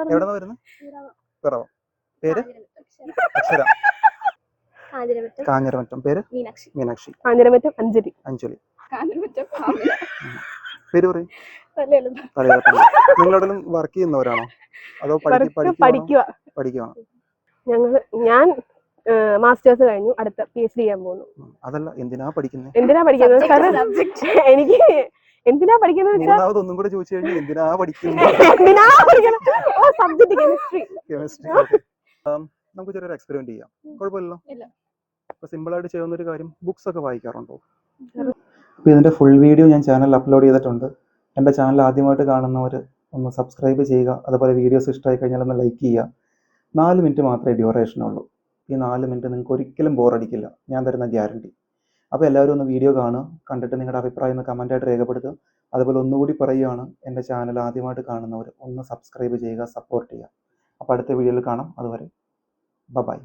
എവിടെ വരുന്നത്? പിറവം. പേര്? അക്ഷര. കാഞ്ഞിരമറ്റം. പേര്? മീനാക്ഷി. കാഞ്ഞിരമറ്റം അഞ്ജലി. പേര് പറയും. നിങ്ങളെവിടെയും വർക്ക് ചെയ്യുന്നവരാണോ അതോ പഠിക്കുവാണോ? ഞാൻ മാസ്റ്റേഴ്സ് കഴിഞ്ഞു, അടുത്ത PhD ചെയ്യാൻ പോകുന്നു. അതല്ല, എന്തിനാ പഠിക്കുന്നത്? എനിക്ക് എന്തിനാ പഠിക്കുന്നത്? ഒന്നും കൂടെ ചോദിച്ചു കഴിഞ്ഞാൽ എന്തിനാ പഠിക്കുന്നത്? Subject chemistry. നമുക്ക് ചെറിയൊരു എക്സ്പെരിമെന്റ് ചെയ്യാം, കുഴപ്പമില്ലല്ലോ? ഇപ്പൊ സിമ്പിൾ ആയിട്ട് ചെയ്യുന്ന ഒരു കാര്യം, ബുക്സ് ഒക്കെ വായിക്കാറുണ്ടോ? അപ്പോൾ ഇതിന്റെ ഫുൾ വീഡിയോ ഞാൻ ചാനലിൽ അപ്ലോഡ് ചെയ്തിട്ടുണ്ട്. എൻ്റെ ചാനൽ ആദ്യമായിട്ട് കാണുന്നവർ ഒന്ന് സബ്സ്ക്രൈബ് ചെയ്യുക. അതുപോലെ വീഡിയോസ് ഇഷ്ടമായി കഴിഞ്ഞാൽ ഒന്ന് ലൈക്ക് ചെയ്യുക. 4 മിനിറ്റ് മാത്രമേ ഡ്യൂറേഷനുള്ളൂ. ഈ 4 മിനിറ്റ് നിങ്ങൾക്ക് ഒരിക്കലും ബോറടിക്കില്ല, ഞാൻ തരുന്ന ഗ്യാരണ്ടി. അപ്പോൾ എല്ലാവരും ഒന്ന് വീഡിയോ കാണുക, കണ്ടിട്ട് നിങ്ങളുടെ അഭിപ്രായം ഒന്ന് കമൻറ്റായിട്ട് രേഖപ്പെടുത്തുക. അതുപോലെ ഒന്നുകൂടി പറയുകയാണ്, എൻ്റെ ചാനൽ ആദ്യമായിട്ട് കാണുന്നവർ ഒന്ന് സബ്സ്ക്രൈബ് ചെയ്യുക, സപ്പോർട്ട് ചെയ്യുക. അപ്പോൾ അടുത്ത വീഡിയോയിൽ കാണാം. അതുവരെ ബൈ.